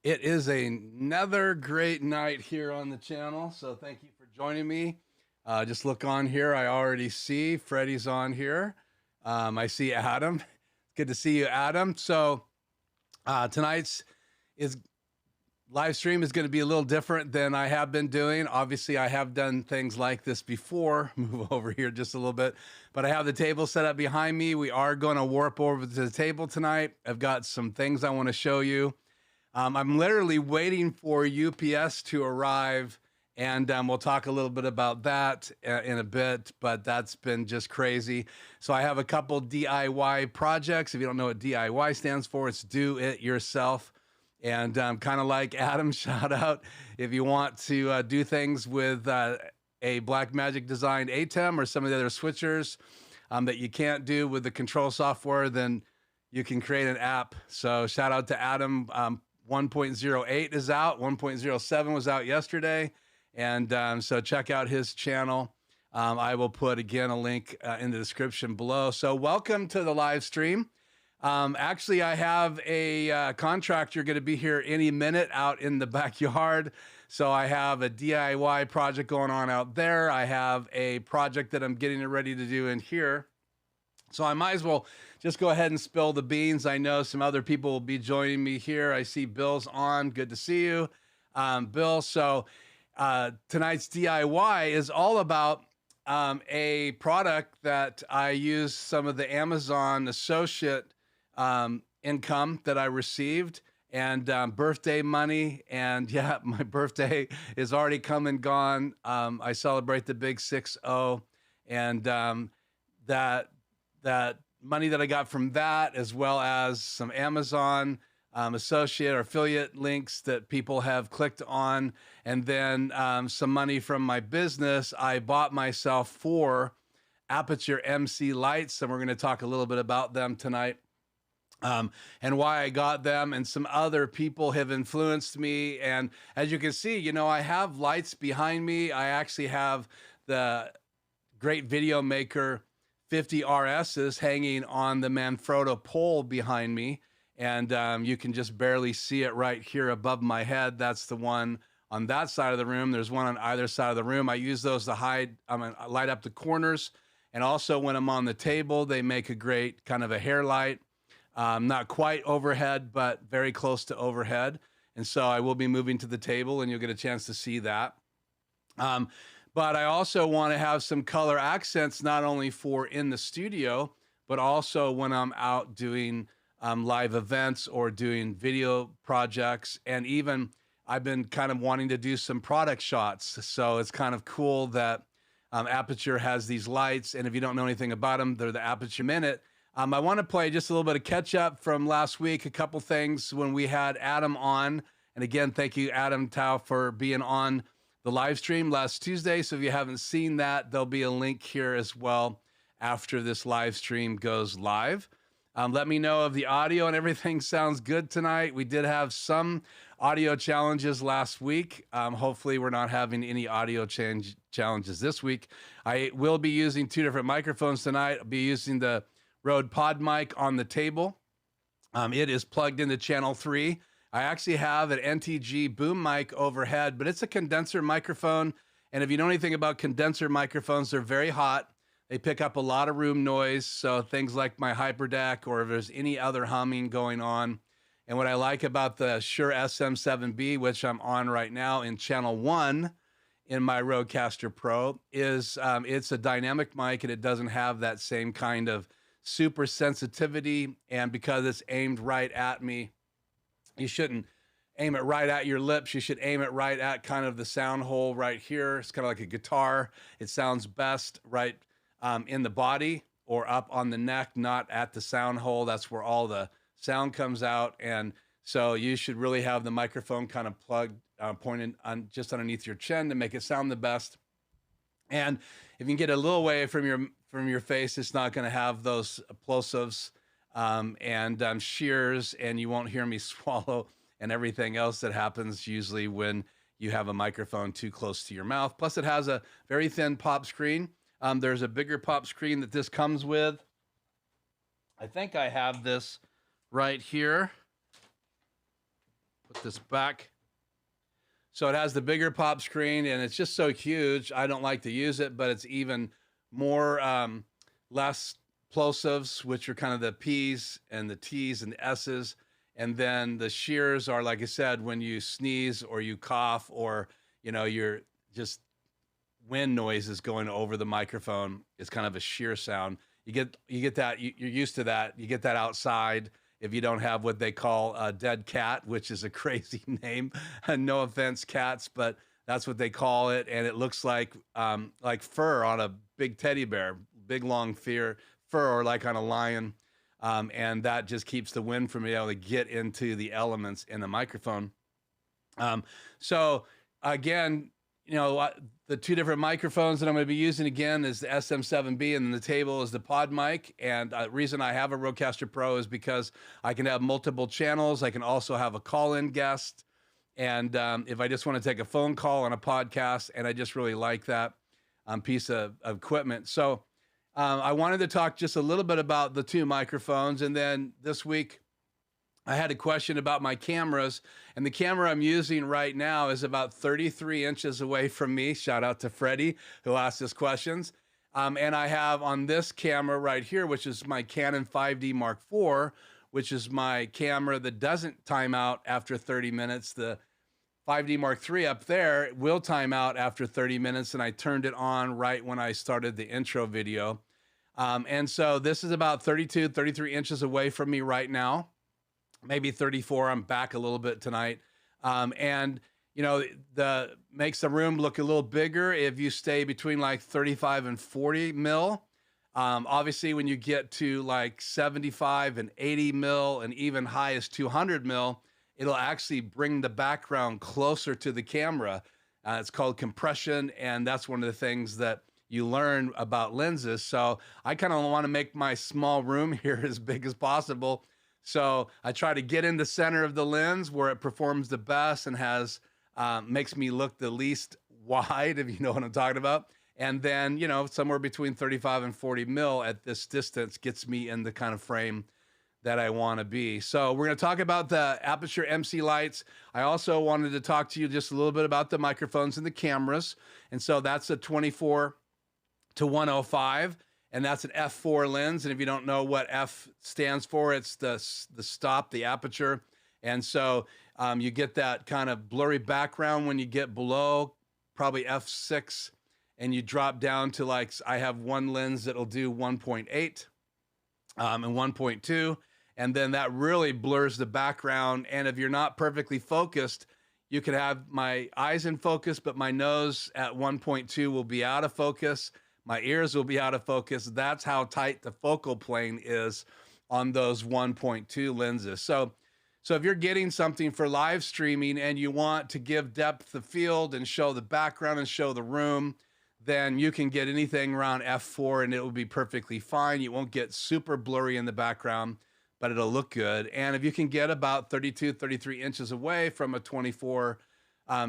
It is another great night here on the channel, so thank you for joining me. Just look on here. I already see Freddie's on here. I see Adam. Good to see you, Adam. So tonight's is live stream is going to be a little different than I have been doing. Obviously, I have done things like this before. Move over here just a little bit, but I have the table set up behind me. We are going to warp over to the table tonight. I've got some things I want to show you. I'm literally waiting for UPS to arrive, and we'll talk a little bit about that in a bit, but that's been just crazy. So I have a couple DIY projects. If you don't know what DIY stands for, it's do it yourself. And kind of like Adam, shout out, if you want to do things with a Blackmagic designed ATEM or some of the other switchers that you can't do with the control software, then you can create an app. So shout out to Adam. 1.08 is out. 1.07 was out yesterday. And so check out his channel. I will put, again, a link in the description below. So welcome to the live stream. Actually, I have a contractor going to be here any minute out in the backyard. So I have a DIY project going on out there. I have a project that I'm getting ready to do in here. So I might as well just go ahead and spill the beans. I know some other people will be joining me here. I see Bill's on. Good to see you, Bill. So tonight's DIY is all about a product that I use some of the Amazon associate income that I received and birthday money. And yeah, my birthday is already come and gone. I celebrate the big 6-0, and that money that I got from that, as well as some Amazon associate or affiliate links that people have clicked on, and then some money from my business, I bought myself 4 Aputure MC lights, and we're going to talk a little bit about them tonight. And why I got them, and some other people have influenced me. And as you can see, you know, I have lights behind me. I actually have the great video maker 50 RSs hanging on the Manfrotto pole behind me. And you can just barely see it right here above my head. That's the one on that side of the room. There's one on either side of the room. I use those to light up the corners. And also when I'm on the table, they make a great kind of a hair light. Not quite overhead, but very close to overhead. And so I will be moving to the table, and you'll get a chance to see that. But I also want to have some color accents, not only for in the studio, but also when I'm out doing live events or doing video projects. And even I've been kind of wanting to do some product shots. So it's kind of cool that Aputure has these lights. And if you don't know anything about them, they're the Aputure Minute. I want to play just a little bit of catch up from last week, a couple things when we had Adam on. And again, thank you, Adam Tao, for being on the live stream last Tuesday. So if you haven't seen that, there'll be a link here as well after this live stream goes live. Let me know if the audio and everything sounds good tonight. We did have some audio challenges last week. Hopefully we're not having any audio challenges this week. I will be using 2 different microphones tonight. I'll be using the Rode Pod mic on the table. It is plugged into channel 3. I actually have an NTG boom mic overhead, but it's a condenser microphone. And if you know anything about condenser microphones, they're very hot. They pick up a lot of room noise. So things like my hyperdeck, or if there's any other humming going on. And what I like about the Shure SM7B, which I'm on right now in channel 1 in my Rodecaster Pro, is it's a dynamic mic, and it doesn't have that same kind of super sensitivity. And because it's aimed right at me, you shouldn't aim it right at your lips. You should aim it right at kind of the sound hole right here. It's kind of like a guitar. It sounds best right in the body or up on the neck, not at the sound hole. That's where all the sound comes out. And so you should really have the microphone kind of plugged, pointed on just underneath your chin to make it sound the best. And if you can get a little away from your face, it's not going to have those plosives and shears, and you won't hear me swallow and everything else that happens usually when you have a microphone too close to your mouth. Plus, it has a very thin pop screen. There's a bigger pop screen that this comes with. I think I have this right here. put this back. So it has the bigger pop screen, and it's just so huge. I don't like to use it, but it's even more less plosives, which are kind of the P's and the T's and the S's. And then the shears are, like I said, when you sneeze or you cough, or, you know, you're just wind noises going over the microphone. It's kind of a shear sound. You get that, you're used to that. You get that outside if you don't have what they call a dead cat, which is a crazy name. No offense, cats, but that's what they call it. And it looks like fur on a big teddy bear, big long fur, or like on a lion. And that just keeps the wind from being able to get into the elements in the microphone. So again, you know, the two different microphones that I'm going to be using again is the SM7B, and then the table is the pod mic. And the reason I have a Rodecaster Pro is because I can have multiple channels. I can also have a call-in guest. And if I just want to take a phone call on a podcast, and I just really like that piece of equipment. So I wanted to talk just a little bit about the two microphones. And then this week, I had a question about my cameras, and the camera I'm using right now is about 33 inches away from me. Shout out to Freddie, who asked us questions. And I have on this camera right here, which is my Canon 5D Mark IV, which is my camera that doesn't time out after 30 minutes. The 5D Mark III up there will time out after 30 minutes, and I turned it on right when I started the intro video. And so this is about 32, 33 inches away from me right now. Maybe 34. I'm back a little bit tonight. And, you know, makes the room look a little bigger if you stay between like 35 and 40 mil. Obviously, when you get to like 75 and 80 mil and even high as 200 mil, it'll actually bring the background closer to the camera. It's called compression, and that's one of the things that you learn about lenses. So I kind of want to make my small room here as big as possible. So I try to get in the center of the lens where it performs the best and has makes me look the least wide, if you know what I'm talking about. And then, you know, somewhere between 35 and 40 mil at this distance gets me in the kind of frame that I want to be. So we're going to talk about the Aputure MC lights. I also wanted to talk to you just a little bit about the microphones and the cameras. And so that's a 24 to 105. And that's an f4 lens. And if you don't know what F stands for, it's the stop, the aperture. And so you get that kind of blurry background when you get below probably f6, and you drop down to, like, I have one lens that'll do 1.8 and 1.2. And then that really blurs the background. And if you're not perfectly focused, you could have my eyes in focus, but my nose at 1.2 will be out of focus. My ears will be out of focus. That's how tight the focal plane is on those 1.2 lenses. So if you're getting something for live streaming and you want to give depth of field and show the background and show the room, then you can get anything around f4 and it will be perfectly fine. You won't get super blurry in the background, but it'll look good. And if you can get about 32, 33 inches away from a 24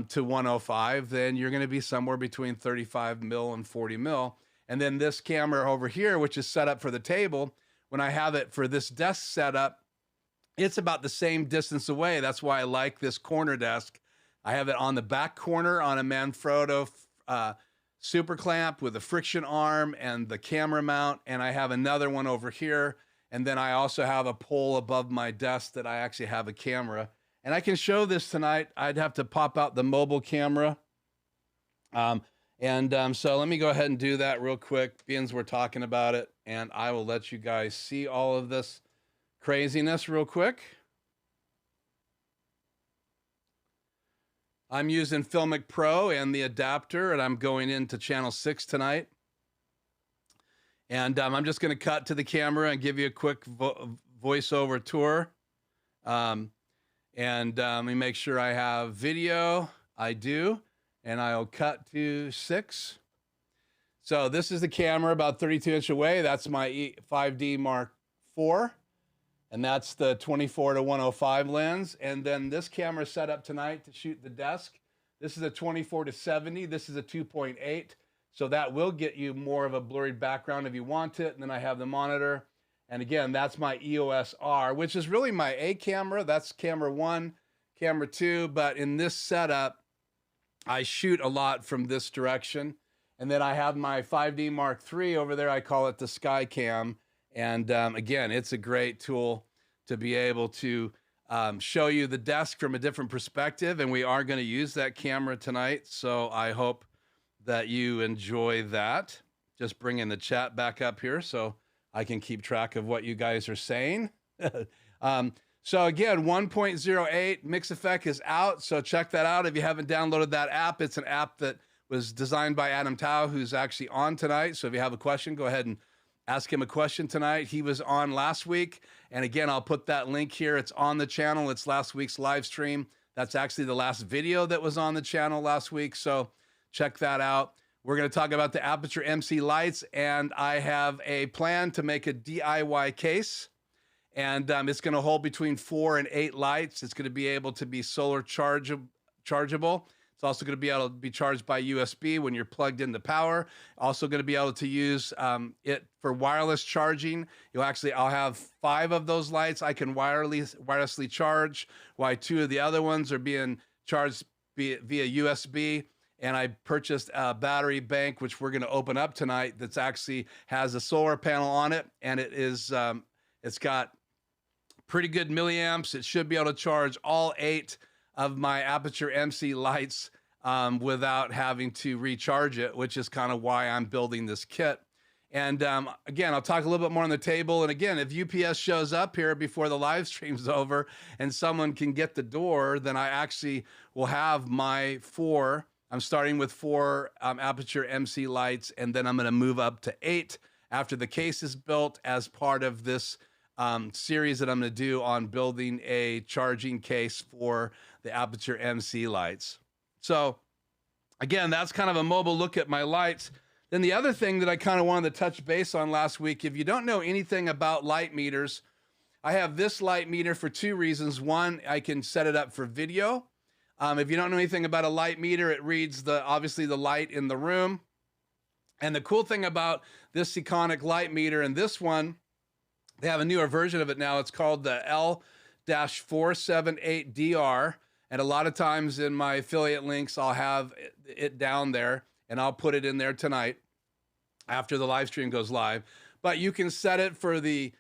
to 105, then you're going to be somewhere between 35 mil and 40 mil. And then this camera over here, which is set up for the table, when I have it for this desk setup, it's about the same distance away. That's why I like this corner desk. I have it on the back corner on a Manfrotto super clamp with a friction arm and the camera mount. And I have another one over here. And then I also have a pole above my desk that I actually have a camera. And I can show this tonight. I'd have to pop out the mobile camera. So let me go ahead and do that real quick, being as we're talking about it, and I will let you guys see all of this craziness real quick. I'm using Filmic Pro and the adapter, and I'm going into channel 6 tonight. And I'm just going to cut to the camera and give you a quick voiceover tour. Let me make sure I have video. I do. And I'll cut to 6. So this is the camera about 32 inches away. That's my 5D Mark IV. And that's the 24 to 105 lens. And then this camera set up tonight to shoot the desk. This is a 24 to 70. This is a 2.8. So that will get you more of a blurry background if you want it. And then I have the monitor. And again, that's my EOS R, which is really my A camera. That's camera 1. camera too, but in this setup, I shoot a lot from this direction. And then I have my 5D Mark III over there. I call it the Sky Cam. And again, it's a great tool to be able to show you the desk from a different perspective. And we are going to use that camera tonight. So I hope that you enjoy that. Just bringing the chat back up here so I can keep track of what you guys are saying. So again, 1.08 Mix Effect is out. So check that out. If you haven't downloaded that app, it's an app that was designed by Adam Tao, who's actually on tonight. So if you have a question, go ahead and ask him a question tonight. He was on last week. And again, I'll put that link here. It's on the channel. It's last week's live stream. That's actually the last video that was on the channel last week. So check that out. We're going to talk about the Aputure MC lights. And I have a plan to make a DIY case. And it's going to hold between 4 and 8 lights. It's going to be able to be solar chargeable. It's also going to be able to be charged by USB when you're plugged into power. Also going to be able to use it for wireless charging. I'll have 5 of those lights I can wirelessly charge, while 2 of the other ones are being charged via USB. And I purchased a battery bank, which we're going to open up tonight, that's actually has a solar panel on it. And it is, it's got pretty good milliamps. It should be able to charge all 8 of my Aputure MC lights without having to recharge it, which is kind of why I'm building this kit. And again, I'll talk a little bit more on the table. And again, if UPS shows up here before the live stream's over and someone can get the door, then I actually will have my 4. I'm starting with 4 Aputure MC lights, and then I'm going to move up to 8 after the case is built as part of this series that I'm going to do on building a charging case for the Aputure MC lights. So again, that's kind of a mobile look at my lights. Then the other thing that I kind of wanted to touch base on last week, if you don't know anything about light meters, I have this light meter for 2 reasons. One, I can set it up for video. If you don't know anything about a light meter, it reads obviously the light in the room. And the cool thing about this Iconic light meter and this one, they have a newer version of it now. It's called the L-478DR. And a lot of times in my affiliate links, I'll have it down there, and I'll put it in there tonight after the live stream goes live. But you can set it for the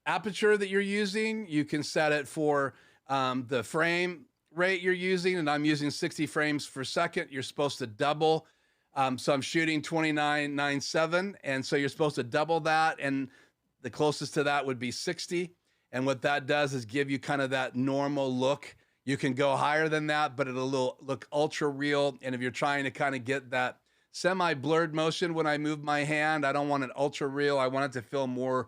aperture that you're using. You can set it for the frame rate you're using, and I'm using 60 frames per second. You're supposed to double. So I'm shooting 29.97, and so you're supposed to double that, and the closest to that would be 60. And what that does is give you kind of that normal look. You can go higher than that, but it'll look ultra real. And if you're trying to kind of get that semi-blurred motion when I move my hand, I don't want it ultra real. I want it to feel more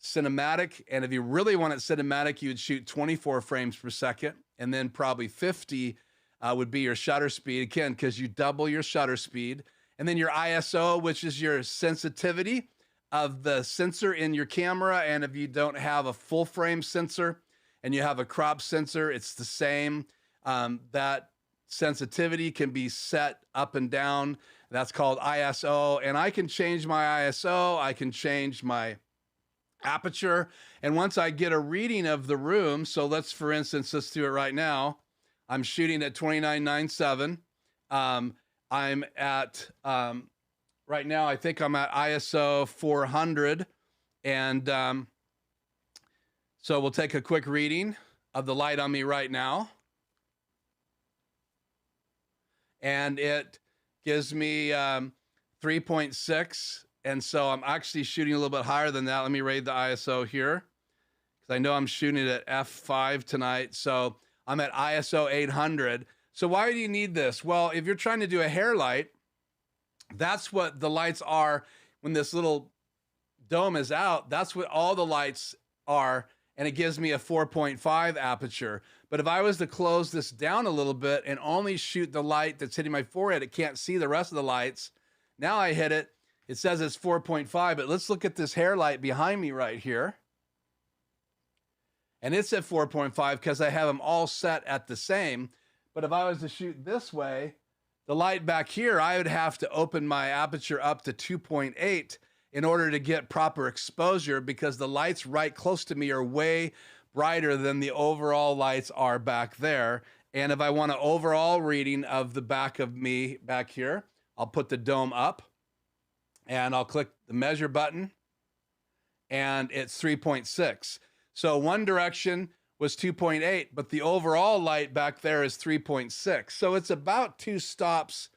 cinematic. And if you really want it cinematic, you would shoot 24 frames per second, and then probably 50 would be your shutter speed, again, because you double your shutter speed. And then your ISO, which is your sensitivity of the sensor in your camera. And if you don't have a full frame sensor and you have a crop sensor, it's the same. That sensitivity can be set up and down. That's called ISO. And I can change my ISO. I can change my aperture. And once I get a reading of the room, so for instance, let's do it right now. I'm shooting at 29.97. I'm at, right now, I think I'm at ISO 400. And so we'll take a quick reading of the light on me right now. And it gives me 3.6. And so I'm actually shooting a little bit higher than that. Let me raise the ISO here, because I know I'm shooting at F5 tonight. So I'm at ISO 800. So why do you need this? Well, if you're trying to do a hair light, that's what the lights are when this little dome is out. That's what all the lights are, and it gives me a 4.5 aperture. But if I was to close this down a little bit and only shoot the light that's hitting my forehead, it can't see the rest of the lights. Now I hit it. It says it's 4.5, but let's look at this hair light behind me right here. And it's at 4.5 because I have them all set at the same. But if I was to shoot this way, the light back here, I would have to open my aperture up to 2.8 in order to get proper exposure, because the lights right close to me are way brighter than the overall lights are back there. And if I want an overall reading of the back of me back here, I'll put the dome up and I'll click the measure button and it's 3.6. So one direction was 2.8, but the overall light back there is 3.6. So it's about 2 stops,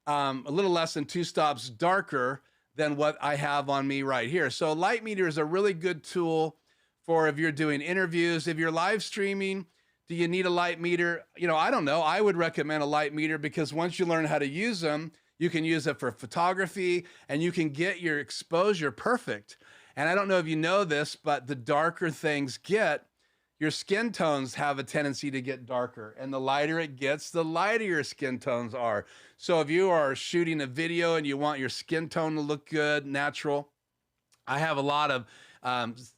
a little less than 2 stops darker than what I have on me right here. So light meter is a really good tool for if you're doing interviews, if you're live streaming. Do you need a light meter? You know, I don't know. I would recommend a light meter because once you learn how to use them, you can use it for photography and you can get your exposure perfect. And I don't know if you know this, but the darker things get, your skin tones have a tendency to get darker. And the lighter it gets, the lighter your skin tones are. So if you are shooting a video and you want your skin tone to look good, natural, I have a lot of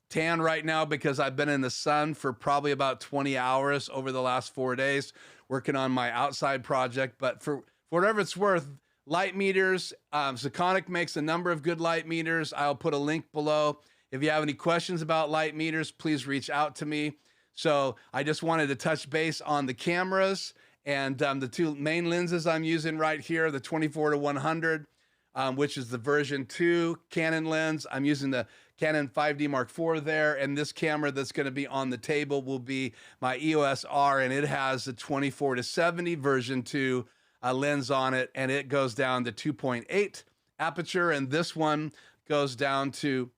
tan right now because I've been in the sun for probably about 20 hours over the last 4 days working on my outside project. But for whatever it's worth, light meters, Sekonic makes a number of good light meters. I'll put a link below. If you have any questions about light meters, please reach out to me. So I just wanted to touch base on the cameras and the 2 main lenses I'm using right here, the 24-100, which is the version 2 Canon lens. I'm using the Canon 5D Mark IV there, and this camera that's going to be on the table will be my EOS R, and it has the 24-70 version 2 lens on it, and it goes down to 2.8 aperture, and this one goes down to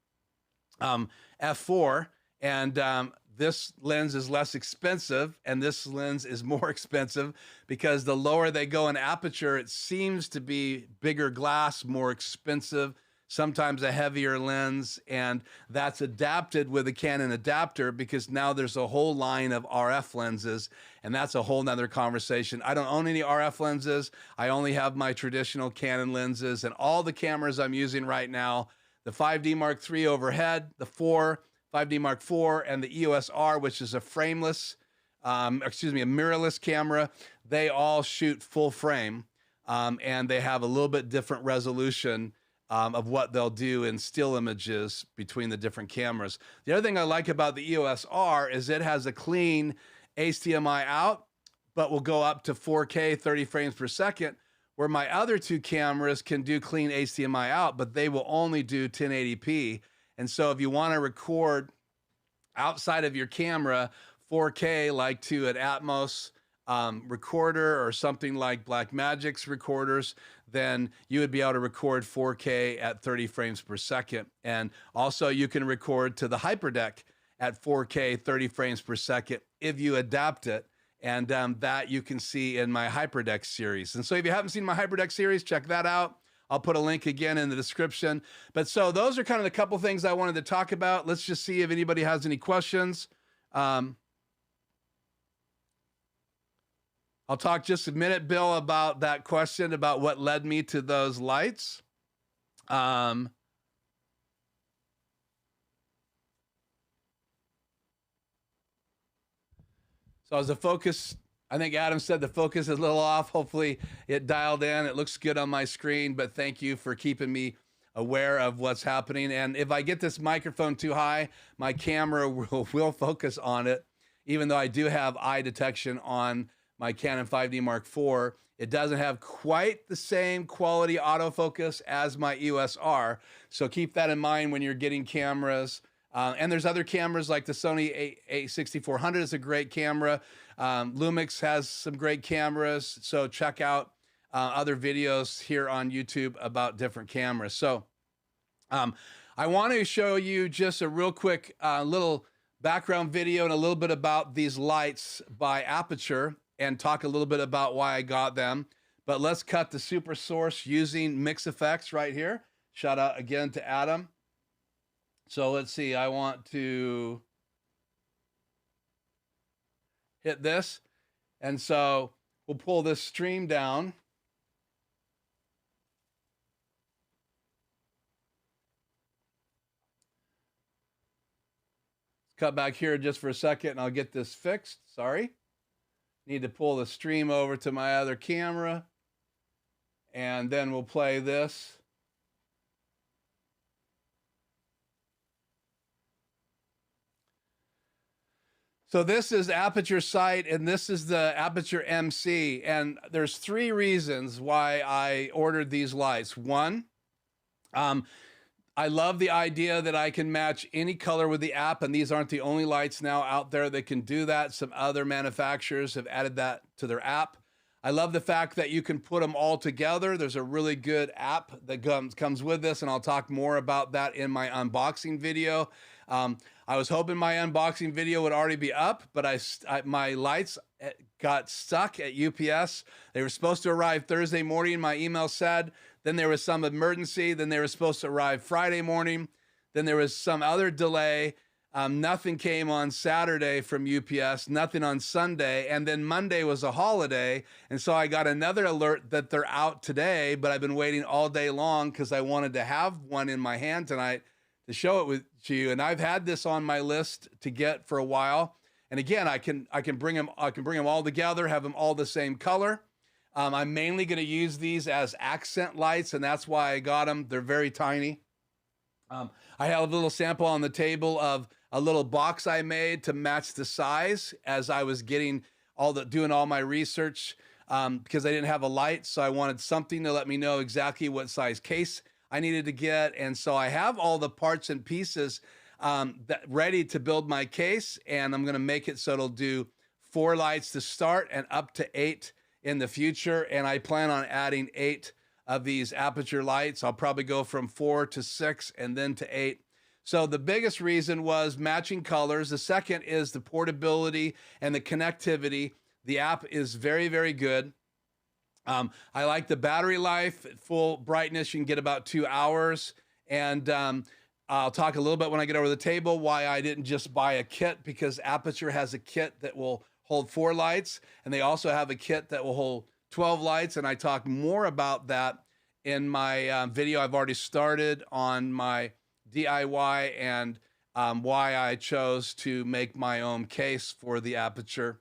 f4, and this lens is less expensive and this lens is more expensive because the lower they go in aperture, it seems to be bigger glass, more expensive, sometimes a heavier lens, and that's adapted with a Canon adapter because now there's a whole line of RF lenses, and that's a whole nother conversation. I don't own any RF lenses. I only have my traditional Canon lenses, and all the cameras I'm using right now, the 5D Mark III overhead, the 5D Mark IV, and the EOS R, which is a frameless, a mirrorless camera, they all shoot full frame, and they have a little bit different resolution of what they'll do in still images between the different cameras. The other thing I like about the EOS R is it has a clean HDMI out, but will go up to 4K 30 frames per second, where my other 2 cameras can do clean HDMI out, but they will only do 1080p. And so if you want to record outside of your camera 4K, like to an Atmos recorder or something like Blackmagic's recorders, then you would be able to record 4K at 30 frames per second. And also you can record to the HyperDeck at 4K 30 frames per second if you adapt it. And that you can see in my HyperDeck series. And so if you haven't seen my HyperDeck series, check that out. I'll put a link again in the description. But so those are kind of the couple things I wanted to talk about. Let's just see if anybody has any questions. I'll talk just a minute, Bill, about that question about what led me to those lights. So as the focus, I think Adam said the focus is a little off. Hopefully it dialed in. It looks good on my screen, but thank you for keeping me aware of what's happening. And if I get this microphone too high, my camera will focus on it. Even though I do have eye detection on my Canon 5D Mark IV, it doesn't have quite the same quality autofocus as my EOS R. So keep that in mind when you're getting cameras. And there's other cameras like the Sony a6400 is a great camera. Lumix has some great cameras. So check out other videos here on YouTube about different cameras. So I want to show you just a real quick little background video and a little bit about these lights by Aputure and talk a little bit about why I got them. But let's cut the super source using Mix Effects right here. Shout out again to Adam. So let's see, I want to hit this. And so we'll pull this stream down. Cut back here just for a second and I'll get this fixed. Sorry. Need to pull the stream over to my other camera. And then we'll play this. So this is Aputure site, and this is the Aputure MC. And there's 3 reasons why I ordered these lights. One, I love the idea that I can match any color with the app, and these aren't the only lights now out there that can do that. Some other manufacturers have added that to their app. I love the fact that you can put them all together. There's a really good app that comes with this, and I'll talk more about that in my unboxing video. I was hoping my unboxing video would already be up, but my lights got stuck at UPS. They were supposed to arrive Thursday morning, my email said. Then there was some emergency. Then they were supposed to arrive Friday morning. Then there was some other delay. Nothing came on Saturday from UPS, nothing on Sunday. And then Monday was a holiday. And so I got another alert that they're out today, but I've been waiting all day long because I wanted to have one in my hand tonight to show it to you. And I've had this on my list to get for a while. And again, I can bring them all together, have them all the same color. I'm mainly going to use these as accent lights, and that's why I got them. They're very tiny. I have a little sample on the table of a little box I made to match the size as I was doing all my research, because I didn't have a light. So I wanted something to let me know exactly what size case I needed to get. And so I have all the parts and pieces ready to build my case, and I'm going to make it so it'll do 4 lights to start and up to 8 in the future. And I plan on adding 8 of these Aputure lights. I'll probably go from 4 to 6 and then to 8. So the biggest reason was matching colors. The second is the portability and the connectivity. The app is very, very good. I like the battery life. At full brightness, you can get about 2 hours. And I'll talk a little bit when I get over the table why I didn't just buy a kit, because Aputure has a kit that will hold 4 lights, and they also have a kit that will hold 12 lights. And I talk more about that in my video I've already started on my DIY and why I chose to make my own case for the Aputure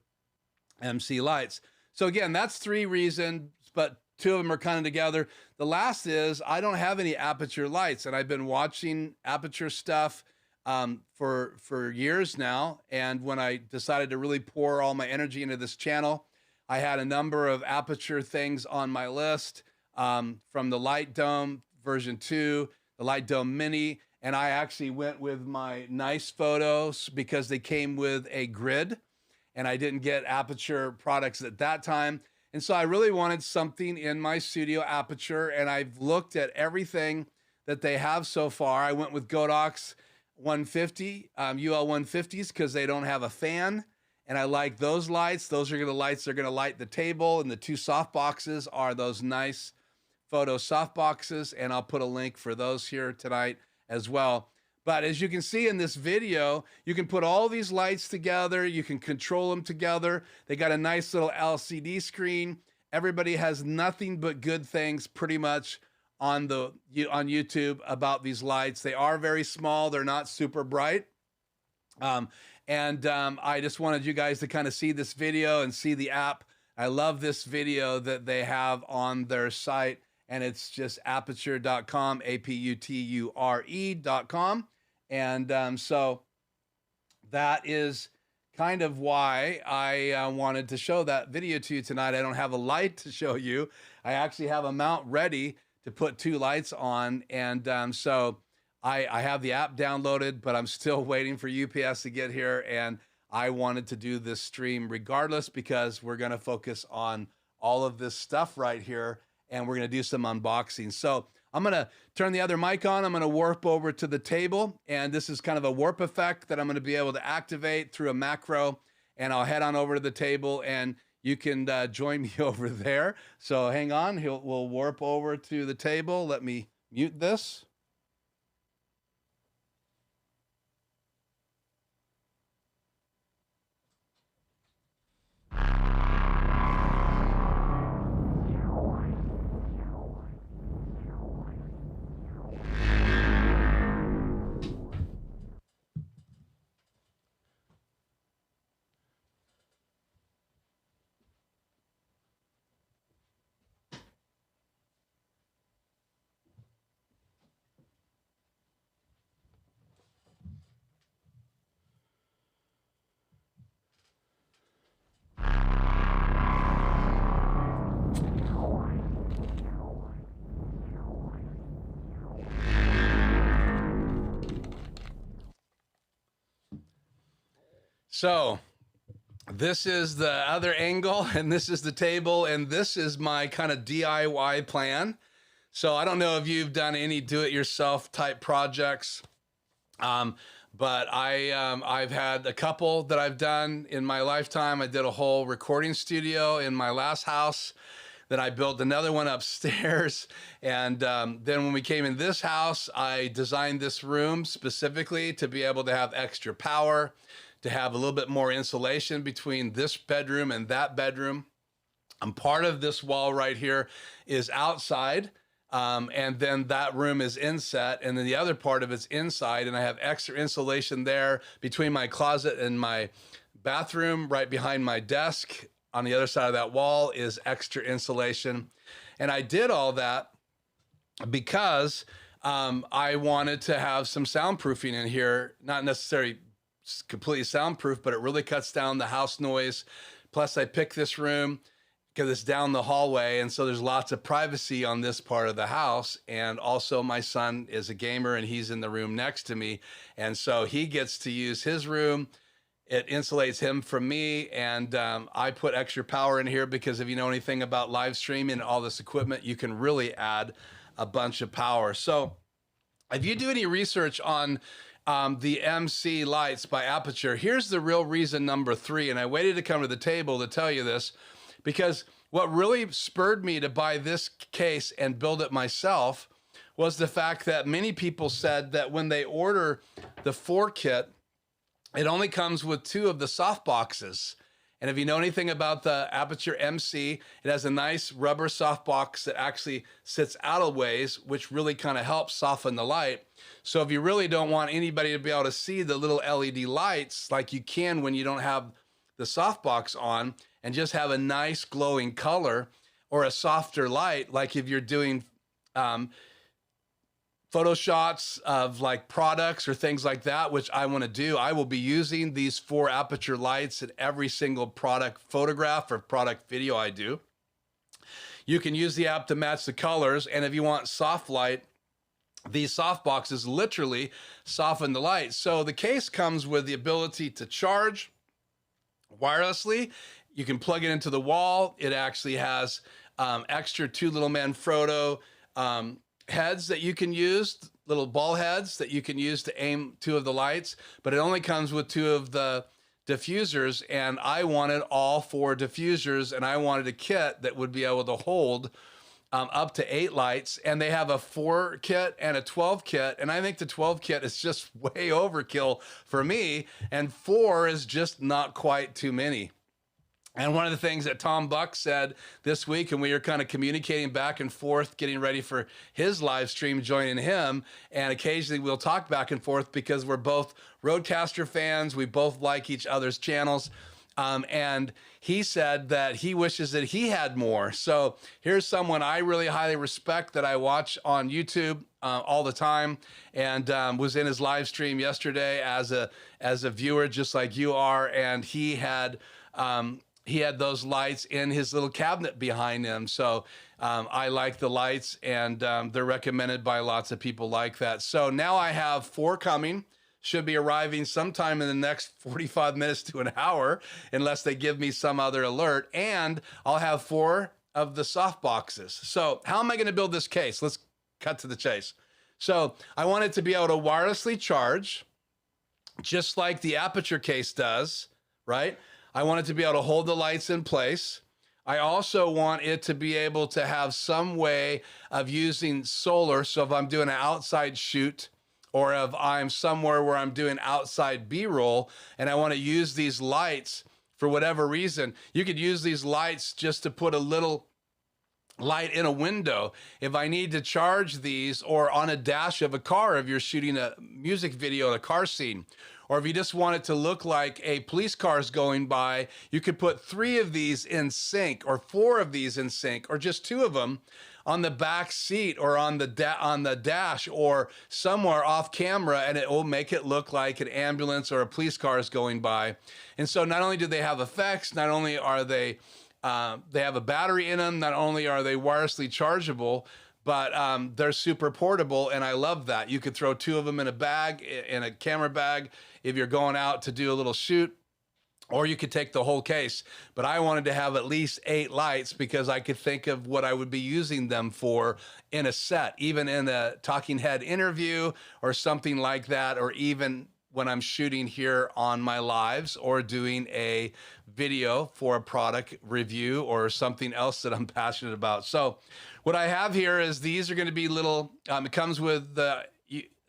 MC lights. So again, that's 3 reasons, but 2 of them are kind of together. The last is I don't have any Aputure lights, and I've been watching Aputure stuff for years now. And when I decided to really pour all my energy into this channel, I had a number of Aputure things on my list, from the Light Dome version 2, the Light Dome Mini, and I actually went with my nice photos because they came with a grid, and I didn't get Aputure products at that time. And so I really wanted something in my studio Aputure, and I've looked at everything that they have so far. I went with Godox 150, UL 150s, because they don't have a fan, and I like those lights. Those are the lights that are going to light the table, and the 2 soft boxes are those nice photo soft boxes, and I'll put a link for those here tonight as well. But as you can see in this video, you can put all these lights together. You can control them together. They got a nice little LCD screen. Everybody has nothing but good things pretty much on YouTube about these lights. They are very small. They're not super bright. I just wanted you guys to kind of see this video and see the app. I love this video that they have on their site, and it's just aputure.com, APUTURE.com. And so that is kind of why I wanted to show that video to you tonight. I don't have a light to show you. I actually have a mount ready to put 2 lights on. And so I have the app downloaded, but I'm still waiting for UPS to get here. And I wanted to do this stream regardless, because we're going to focus on all of this stuff right here, and we're going to do some unboxing. So I'm going to turn the other mic on. I'm going to warp over to the table, and this is kind of a warp effect that I'm going to be able to activate through a macro, and I'll head on over to the table, and you can join me over there. So hang on, we'll warp over to the table. Let me mute this. So this is the other angle, and this is the table, and this is my kind of DIY plan. So I don't know if you've done any do-it-yourself type projects, but I've had a couple that I've done in my lifetime. I did a whole recording studio in my last house. Then I built another one upstairs. And then when we came in this house, I designed this room specifically to be able to have extra power, to have a little bit more insulation between this bedroom and that bedroom. And part of this wall right here is outside. And then that room is inset, and then the other part of it's inside, and I have extra insulation there between my closet and my bathroom. Right behind my desk on the other side of that wall is extra insulation. And I did all that because I wanted to have some soundproofing in here, not necessarily completely soundproof, but it really cuts down the house noise. Plus I picked this room because it's down the hallway, and so there's lots of privacy on this part of the house. And also my son is a gamer, and he's in the room next to me, and so he gets to use his room. It insulates him from me, and I put extra power in here because if you know anything about live streaming and all this equipment, you can really add a bunch of power. So if you do any research on the MC lights by Aputure, here's the real reason number 3, and I waited to come to the table to tell you this, because what really spurred me to buy this case and build it myself was the fact that many people said that when they order the 4 kit, it only comes with 2 of the soft boxes. And if you know anything about the Aputure MC, it has a nice rubber soft box that actually sits out of ways, which really kind of helps soften the light. So if you really don't want anybody to be able to see the little LED lights like you can when you don't have the soft box on, and just have a nice glowing color or a softer light, like if you're doing photo shots of like products or things like that, which I want to do, I will be using these 4 Aputure lights in every single product photograph or product video I do. You can use the app to match the colors, and if you want soft light, these soft boxes literally soften the light. So the case comes with the ability to charge wirelessly. You can plug it into the wall. It actually has extra 2 little Manfrotto heads that you can use, little ball heads that you can use to aim 2 of the lights, but it only comes with 2 of the diffusers, and I wanted all 4 diffusers, and I wanted a kit that would be able to hold up to 8 lights, and they have a 4 kit and a 12 kit, and I think the 12 kit is just way overkill for me, and 4 is just not quite too many. And one of the things that Tom Buck said this week, and we were kind of communicating back and forth, getting ready for his live stream, joining him, and occasionally we'll talk back and forth because we're both Rodecaster fans. We both like each other's channels. And he said that he wishes that he had more. So here's someone I really highly respect that I watch on YouTube all the time, and was in his live stream yesterday as a viewer, just like you are. And he had those lights in his little cabinet behind him. So I like the lights, and they're recommended by lots of people like that. So now I have 4 coming. Should be arriving sometime in the next 45 minutes to an hour, unless they give me some other alert. And I'll have 4 of the soft boxes. So how am I going to build this case? Let's cut to the chase. So I want it to be able to wirelessly charge, just like the Aputure case does, right? I want it to be able to hold the lights in place. I also want it to be able to have some way of using solar. So if I'm doing an outside shoot, or if I'm somewhere where I'm doing outside B-roll and I want to use these lights for whatever reason, you could use these lights just to put a little light in a window. If I need to charge these, or on a dash of a car, if you're shooting a music video in a car scene, or if you just want it to look like a police car is going by, you could put 3 of these in sync, or 4 of these in sync, or just 2 of them on the back seat, or on the dash, or somewhere off camera, and it will make it look like an ambulance or a police car is going by. And so not only do they have effects, not only are they have a battery in them, not only are they wirelessly chargeable, but they're super portable, and I love that. You could throw 2 of them in a bag, in a camera bag, if you're going out to do a little shoot. or you could take the whole case. But I wanted to have at least 8 lights because I could think of what I would be using them for in a set, even in a talking head interview or something like that, or even when I'm shooting here on my lives or doing a video for a product review or something else that I'm passionate about. So what I have here is these are going to be little, it comes with the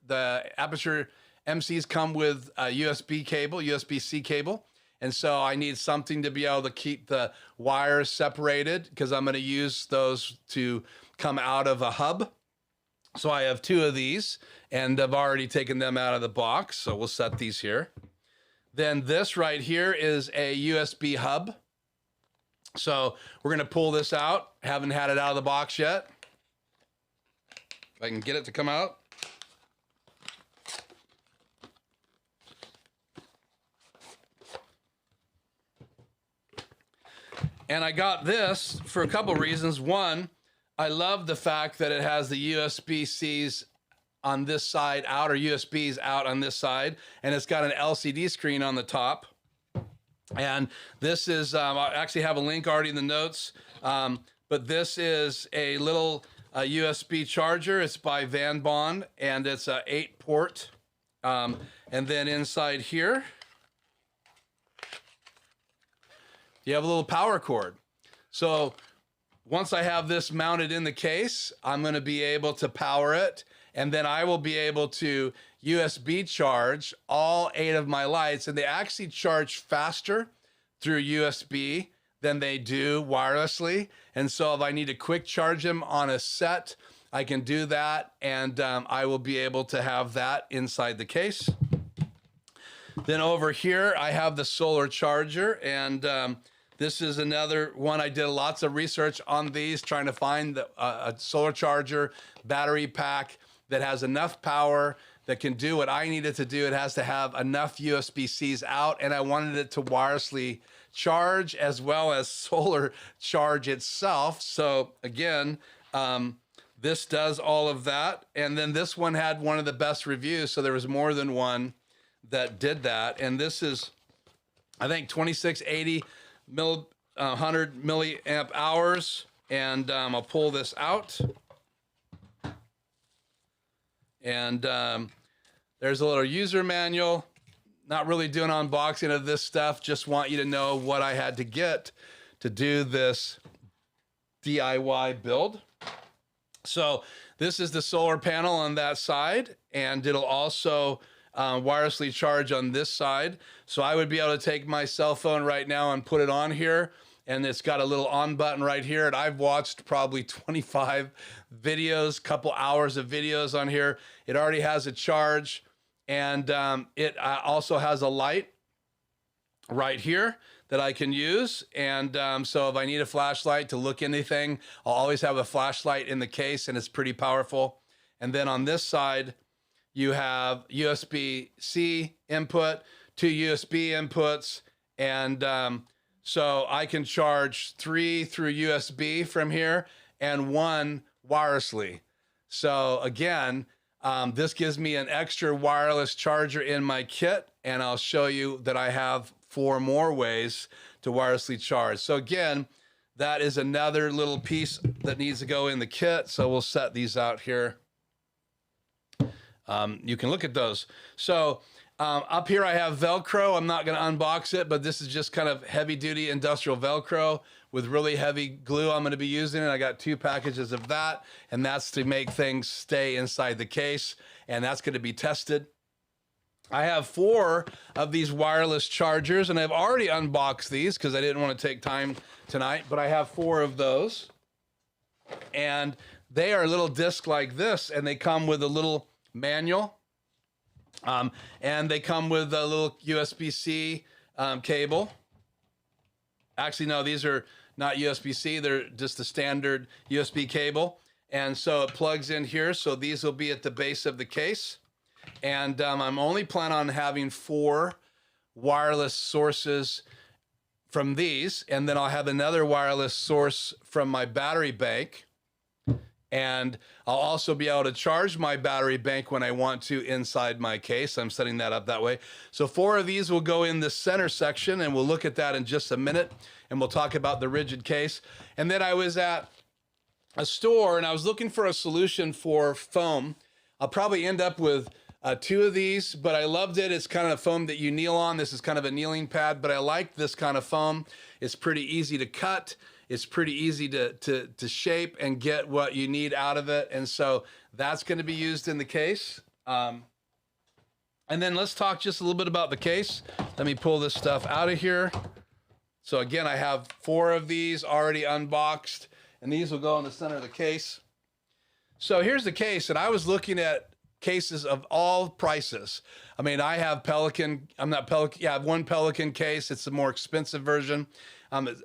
Aputure MCs come with a USB cable, USB-C cable. And so I need something to be able to keep the wires separated because I'm going to use those to come out of a hub. So I have 2 of these and I've already taken them out of the box. So we'll set these here. Then this right here is a USB hub. So we're going to pull this out. Haven't had it out of the box yet. If I can get it to come out. And I got this for a couple reasons. One, I love the fact that it has the USB-Cs on this side out, or USBs out on this side, and it's got an LCD screen on the top. And this is, I actually have a link already in the notes, but this is a little USB charger. It's by Van Bond, and it's a 8-port. And then inside here, you have a little power cord. So once I have this mounted in the case, I'm going to be able to power it, and then I will be able to USB charge all 8 of my lights, and they actually charge faster through USB than they do wirelessly. And so if I need to quick charge them on a set, I can do that, and I will be able to have that inside the case. Then over here, I have the solar charger, and this is another one. I did lots of research on these, trying to find a solar charger battery pack that has enough power that can do what I need it to do. It has to have enough USB-Cs out, and I wanted it to wirelessly charge as well as solar charge itself. So again, this does all of that. And then this one had one of the best reviews, so there was more than one that did that. And this is, I think, 2680 100 milliamp hours. And I'll pull this out. And there's a little user manual. Not really doing unboxing of this stuff. Just want you to know what I had to get to do this DIY build. So this is the solar panel on that side, and it'll also wirelessly charge on this side. So I would be able to take my cell phone right now and put it on here, and it's got a little on button right here. And I've watched probably 25 videos, couple hours of videos on here. It already has a charge, and it also has a light right here that I can use. And so if I need a flashlight to look anything, I'll always have a flashlight in the case, and it's pretty powerful. And then on this side, you have USB-C input, 2 USB inputs, and so I can charge 3 through USB from here and 1 wirelessly. So again, this gives me an extra wireless charger in my kit, and I'll show you that I have 4 more ways to wirelessly charge. So again, that is another little piece that needs to go in the kit. So we'll set these out here. You can look at those. So up here I have Velcro. I'm not going to unbox it, but this is just kind of heavy duty industrial Velcro with really heavy glue I'm going to be using. And I got 2 packages of that, and that's to make things stay inside the case, and that's going to be tested. I have 4 of these wireless chargers, and I've already unboxed these because I didn't want to take time tonight, but I have 4 of those, and they are a little disc like this, and they come with a little manual, and they come with a little USB-C cable. Actually, no, these are not USB-C. They're just the standard USB cable. And so it plugs in here. So these will be at the base of the case. And I'm only planning on having 4 wireless sources from these. And then I'll have another wireless source from my battery bank. And I'll also be able to charge my battery bank when I want to inside my case. I'm setting that up that way. So 4 of these will go in the center section, and we'll look at that in just a minute, and we'll talk about the rigid case. And then I was at a store, and I was looking for a solution for foam. I'll probably end up with 2 of these, but I loved it. It's kind of foam that you kneel on. This is kind of a kneeling pad, but I like this kind of foam. It's pretty easy to cut. It's pretty easy to shape and get what you need out of it. And so that's going to be used in the case. And then let's talk just a little bit about the case. Let me pull this stuff out of here. So again, I have 4 of these already unboxed, and these will go in the center of the case. So here's the case, and I was looking at cases of all prices. I mean, I have Pelican, I have one Pelican case. It's the more expensive version.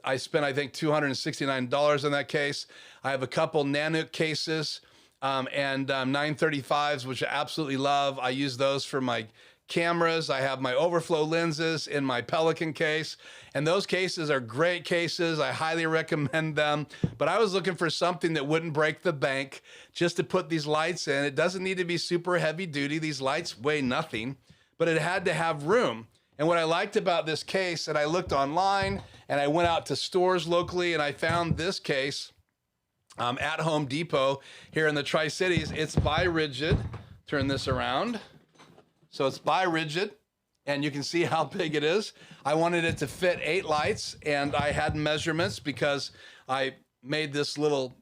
I spent, I think, $269 on that case. I have a couple Nanook cases and 935s, which I absolutely love. I use those for my cameras. I have my overflow lenses in my Pelican case, and those cases are great cases. I highly recommend them, but I was looking for something that wouldn't break the bank just to put these lights in. It doesn't need to be super heavy duty. These lights weigh nothing, but it had to have room. And what I liked about this case, and I looked online and I went out to stores locally, and I found this case at Home Depot here in the Tri-Cities. It's bi-rigid. Turn this around. So it's bi-rigid, and you can see how big it is. I wanted it to fit 8 lights, and I had measurements because I made this little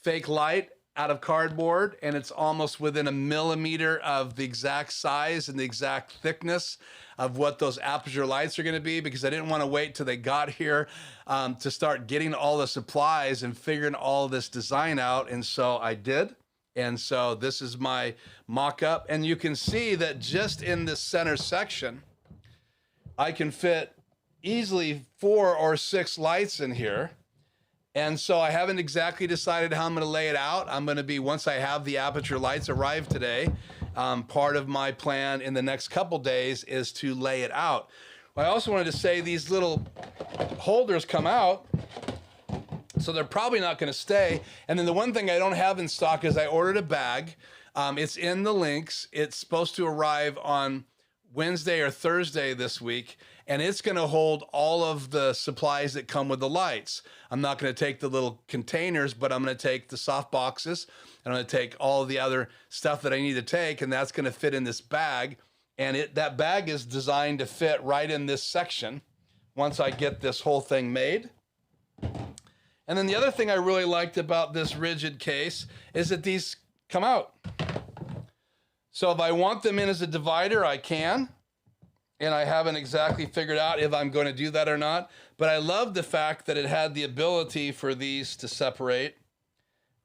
fake light out of cardboard, and it's almost within a millimeter of the exact size and the exact thickness of what those Aputure lights are going to be, because I didn't want to wait till they got here to start getting all the supplies and figuring all this design out. And so I did. And so this is my mock-up, and you can see that just in this center section, I can fit easily 4 or 6 lights in here. And so I haven't exactly decided how I'm going to lay it out. I'm going to be, once I have the Aputure lights arrive today, part of my plan in the next couple days is to lay it out. I also wanted to say these little holders come out, so they're probably not going to stay. And then the one thing I don't have in stock is I ordered a bag. It's in the links. It's supposed to arrive on Wednesday or Thursday this week, and it's going to hold all of the supplies that come with the lights. I'm not going to take the little containers, but I'm going to take the soft boxes, and I'm going to take all the other stuff that I need to take, and that's going to fit in this bag. And that bag is designed to fit right in this section once I get this whole thing made. And then the other thing I really liked about this rigid case is that these come out. So if I want them in as a divider, I can. And I haven't exactly figured out if I'm going to do that or not. But I love the fact that it had the ability for these to separate.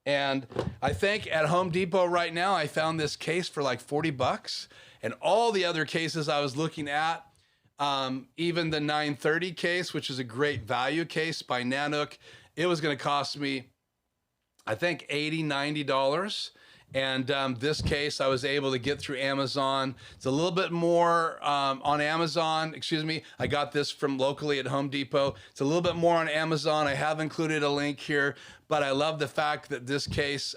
And I think at Home Depot right now, I found this case for like 40 bucks. And all the other cases I was looking at, even the 930 case, which is a great value case by Nanook, it was going to cost me, I think, $80, $90. And this case I was able to get through Amazon. It's a little bit more on Amazon. Excuse me. I got this from locally at Home Depot. It's a little bit more on Amazon. I have included a link here, but I love the fact that this case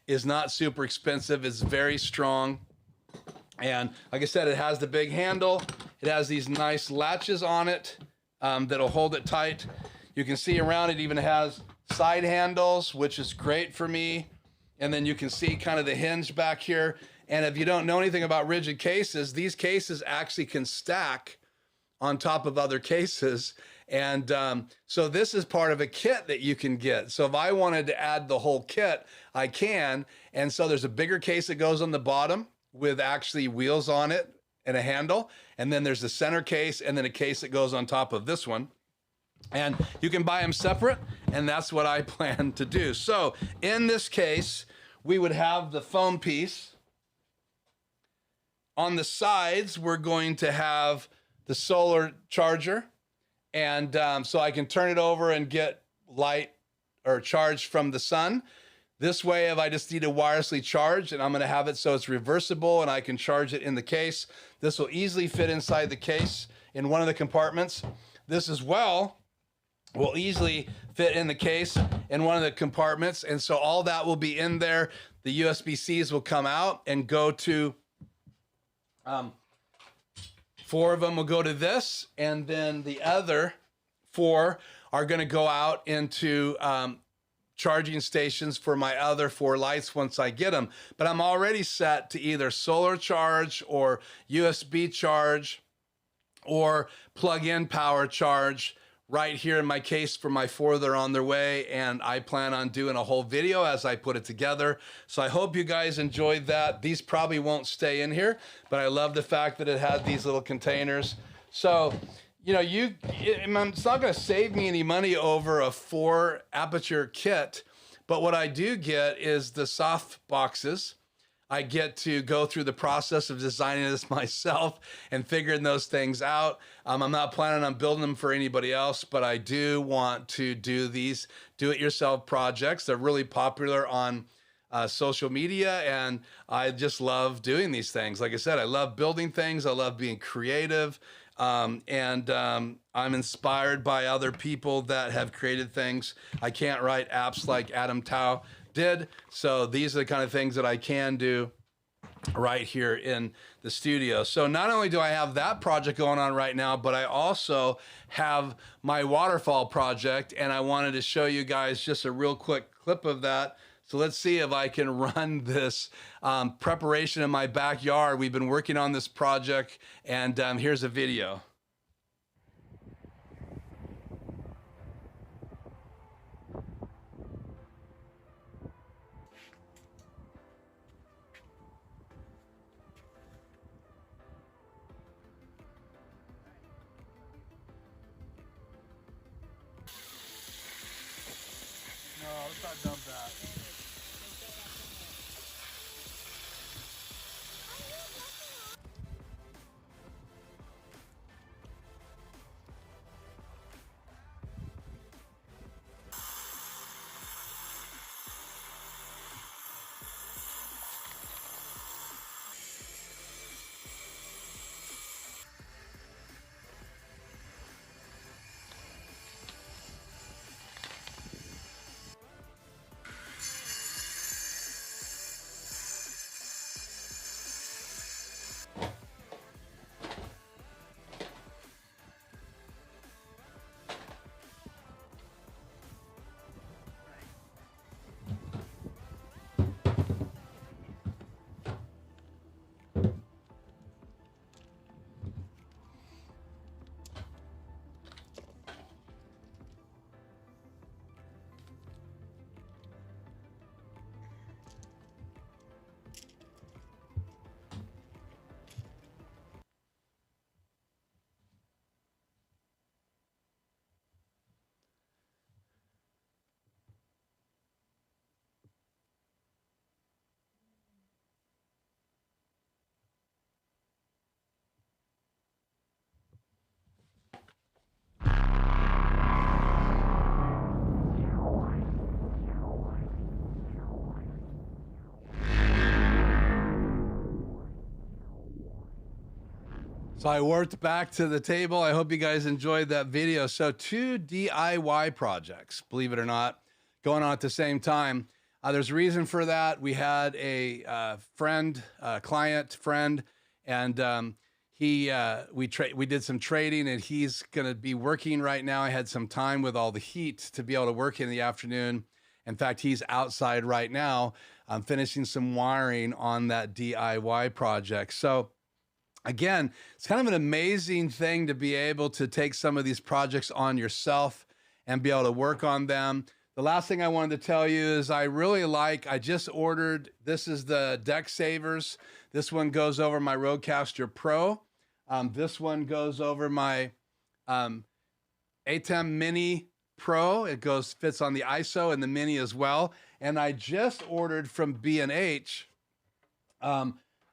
is not super expensive. It's very strong. And like I said, it has the big handle. It has these nice latches on it that'll hold it tight. You can see around it even has side handles, which is great for me. And then you can see kind of the hinge back here. And if you don't know anything about rigid cases, these cases actually can stack on top of other cases. And so this is part of a kit that you can get. So if I wanted to add the whole kit, I can. And so there's a bigger case that goes on the bottom with actually wheels on it and a handle. And then there's the center case and then a case that goes on top of this one. And you can buy them separate, and that's what I plan to do. So in this case, we would have the foam piece. On the sides, we're going to have the solar charger. And so I can turn it over and get light or charge from the sun. This way, if I just need to wirelessly charge, and I'm going to have it so it's reversible and I can charge it in the case, this will easily fit inside the case in one of the compartments. This as well will easily fit in the case in one of the compartments. And so all that will be in there. The USB-Cs will come out and go to, 4 of them will go to this, and then the other 4 are going to go out into charging stations for my other 4 lights once I get them. But I'm already set to either solar charge or USB charge or plug-in power charge right here in my case for my 4 that are on their way, and I plan on doing a whole video as I put it together. So I hope you guys enjoyed that. These probably won't stay in here, but I love the fact that it had these little containers. So, you know, it's not gonna save me any money over a 4 Aputure kit, but what I do get is the soft boxes. I get to go through the process of designing this myself and figuring those things out. I'm not planning on building them for anybody else, but I do want to do these do-it-yourself projects. They're really popular on social media, and I just love doing these things. Like I said, I love building things. I love being creative, and I'm inspired by other people that have created things. I can't write apps like ATEM did. So these are the kind of things that I can do right here in the studio. So not only do I have that project going on right now, but I also have my waterfall project, and I wanted to show you guys just a real quick clip of that. So let's see if I can run this preparation in my backyard. We've been working on this project, and here's a video. No, let's not dump that. So I worked back to the table. I hope you guys enjoyed that video. So 2 DIY projects, believe it or not, going on at the same time. There's a reason for that. We had a client friend, and we did some trading, and he's going to be working right now. I had some time with all the heat to be able to work in the afternoon. In fact, he's outside right now. I'm finishing some wiring on that DIY project. So again, it's kind of an amazing thing to be able to take some of these projects on yourself and be able to work on them. The last thing I wanted to tell you is I just ordered, this is the Decksavers. This one goes over my Rodecaster Pro. This one goes over my ATEM Mini Pro. It fits on the ISO and the Mini as well. And I just ordered from B&H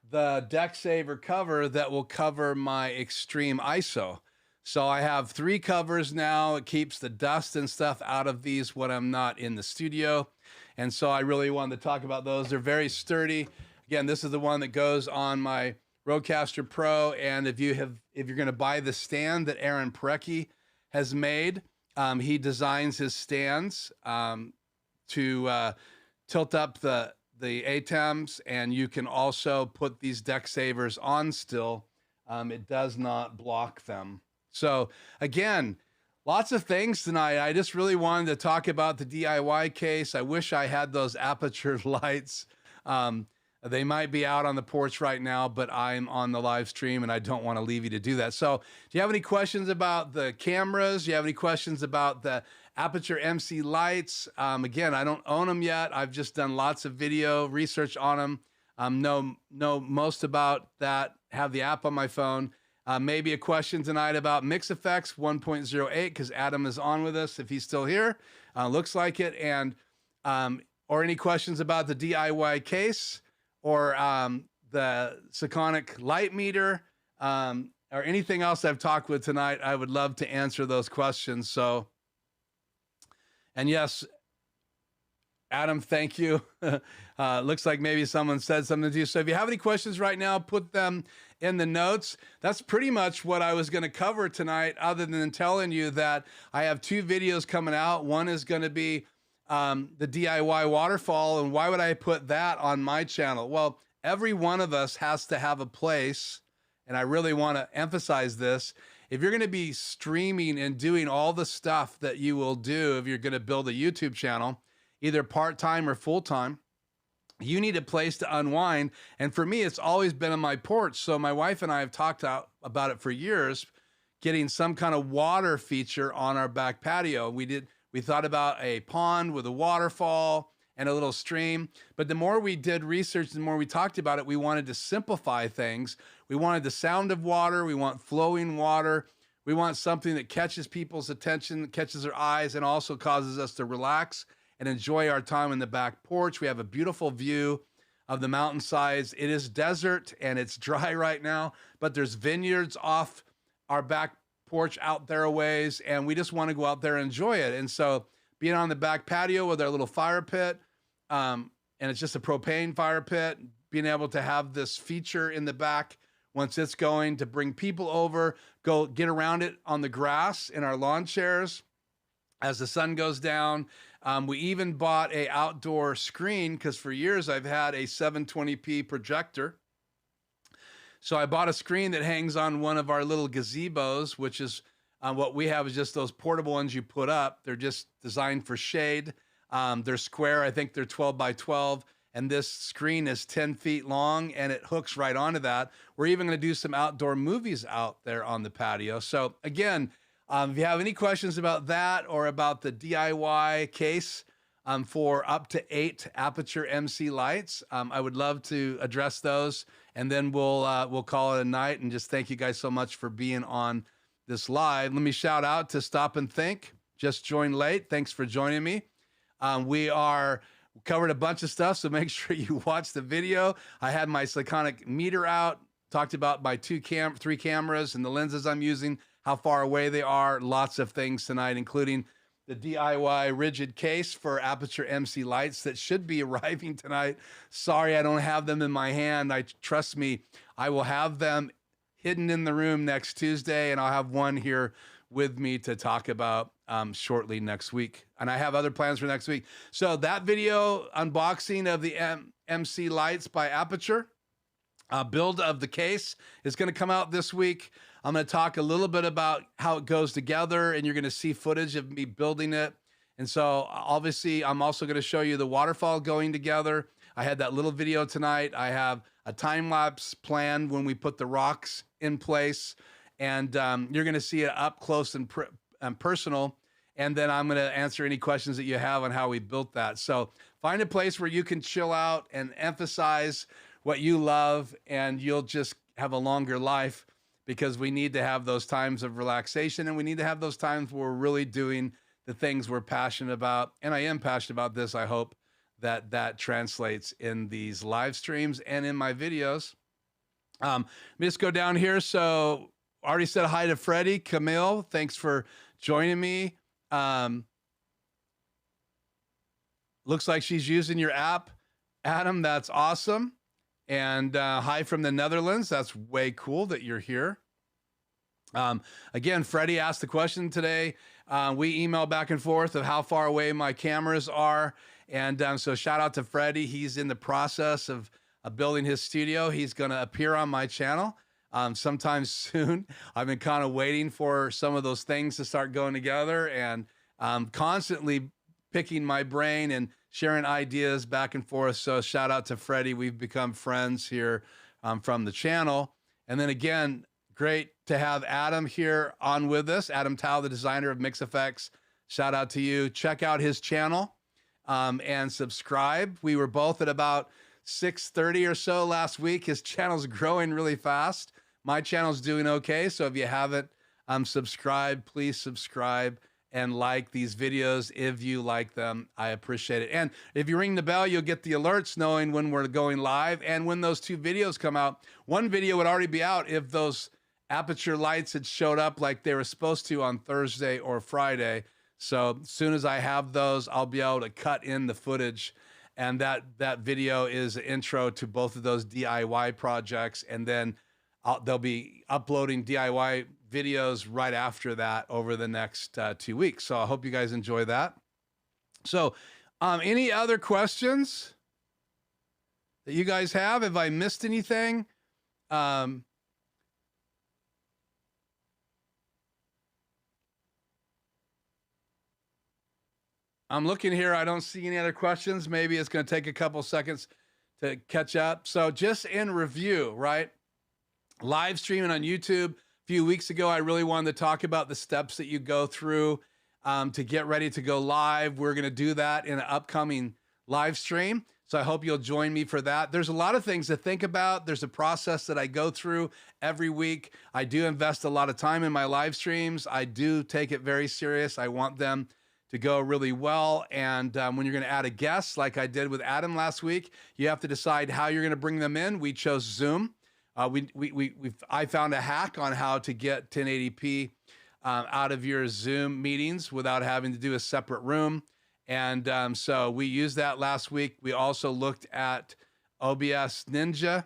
the Decksaver cover that will cover my extreme ISO. So I have 3 covers now. It keeps the dust and stuff out of these when I'm not in the studio. And so I really wanted to talk about those. They're very sturdy. Again, this is the one that goes on my Rodecaster Pro. And if you're going to buy the stand that Aaron Parecki has made, He designs his stands to tilt up the ATEMs, and you can also put these Decksavers on still. It does not block them. So again, lots of things tonight. I just really wanted to talk about the DIY case. I wish I had those Aputure lights. They might be out on the porch right now, but I'm on the live stream and I don't want to leave you to do that. So do you have any questions about the cameras? Do you have any questions about the Aputure MC lights? Again, I don't own them yet. I've just done lots of video research on them. Know most about that, have the app on my phone. Maybe a question tonight about Mix Effects 1.08, because Adam is on with us if he's still here. Looks like it. And or any questions about the DIY case, or the Sekonic light meter, or anything else I've talked with tonight. I would love to answer those questions. So, and yes, Adam, thank you. Looks like maybe someone said something to you. So if you have any questions right now, put them in the notes. That's pretty much what I was going to cover tonight, other than telling you that I have 2 videos coming out. One is going to be the DIY waterfall. And why would I put that on my channel? Well, every one of us has to have a place, and I really want to emphasize this. If you're going to be streaming and doing all the stuff that you will do if you're going to build a YouTube channel, either part-time or full-time, you need a place to unwind. And for me, it's always been on my porch. So my wife and I have talked about it for years, getting some kind of water feature on our back patio. We thought about a pond with a waterfall and a little stream. But the more we did research, the more we talked about it, we wanted to simplify things. We wanted the sound of water. We want flowing water. We want something that catches people's attention, catches their eyes, and also causes us to relax and enjoy our time in the back porch. We have a beautiful view of the mountainsides. It is desert and it's dry right now, but there's vineyards off our back porch out there a ways, and we just want to go out there and enjoy it. And so being on the back patio with our little fire pit, and it's just a propane fire pit, being able to have this feature in the back once it's going to bring people over, go get around it on the grass in our lawn chairs as the sun goes down. We even bought a outdoor screen, because for years I've had a 720p projector. So I bought a screen that hangs on one of our little gazebos, which is what we have is just those portable ones you put up. They're just designed for shade. They're square. I think they're 12 by 12. And this screen is 10 feet long and it hooks right onto that. We're even going to do some outdoor movies out there on the patio. So again, if you have any questions about that or about the DIY case for up to 8 Aputure MC lights, I would love to address those. And then we'll call it a night, and just thank you guys so much for being on this live. Let me shout out to Stop and Think. Just joined late. Thanks for joining me. We covered a bunch of stuff, so make sure you watch the video. I had my Sekonic meter out, talked about my 3 cameras and the lenses I'm using, how far away they are, lots of things tonight, including the DIY rigid case for Aputure MC lights that should be arriving tonight. Sorry, I don't have them in my hand. Trust me, I will have them hidden in the room next Tuesday, and I'll have one here with me to talk about shortly next week. And I have other plans for next week. So that video unboxing of the MC lights by Aputure, build of the case, is going to come out this week. I'm going to talk a little bit about how it goes together, and you're going to see footage of me building it. And so obviously I'm also going to show you the waterfall going together. I had that little video tonight. I have a time lapse planned when we put the rocks in place, and you're going to see it up close and personal. And then I'm going to answer any questions that you have on how we built that. So find a place where you can chill out and emphasize what you love, and you'll just have a longer life, because we need to have those times of relaxation, and we need to have those times where we're really doing the things we're passionate about. And I am passionate about this. I hope that translates in these live streams and in my videos. Let me just go down here. So I already said hi to Freddie. Camille, thanks for joining me. Looks like she's using your app. Adam, that's awesome. And hi from the Netherlands. That's way cool that you're here. Again, Freddie asked the question today. We email back and forth of how far away my cameras are. And so shout out to Freddie. He's in the process of building his studio. He's going to appear on my channel sometime soon. I've been kind of waiting for some of those things to start going together, and constantly picking my brain and sharing ideas back and forth. So shout out to Freddie. We've become friends here from the channel. And then again, great to have Adam here on with us. Adam Tao, the designer of Mix Effects. Shout out to you. Check out his channel and subscribe. We were both at about 630 or so last week. His channel's growing really fast. My channel's doing okay. So if you haven't subscribed, please subscribe and like these videos if you like them. I appreciate it. And if you ring the bell, you'll get the alerts knowing when we're going live and when those two videos come out. One video would already be out if those Aputure lights had showed up like they were supposed to on Thursday or Friday. So as soon as I have those, I'll be able to cut in the footage. And that video is an intro to both of those DIY projects. And then they'll be uploading DIY videos right after that over the next 2 weeks. So I hope you guys enjoy that. So any other questions that you guys have? Have I missed anything? I'm looking here. I don't see any other questions. Maybe it's going to take a couple seconds to catch up. So just in review, right? Live streaming on YouTube. A few weeks ago, I really wanted to talk about the steps that you go through to get ready to go live. We're going to do that in an upcoming live stream. So I hope you'll join me for that. There's a lot of things to think about. There's a process that I go through every week. I do invest a lot of time in my live streams. I do take it very serious. I want them to go really well. And when you're going to add a guest, like I did with Adam last week, you have to decide how you're going to bring them in. We chose Zoom. I found a hack on how to get 1080p out of your Zoom meetings without having to do a separate room. And so we used that last week. We also looked at OBS Ninja,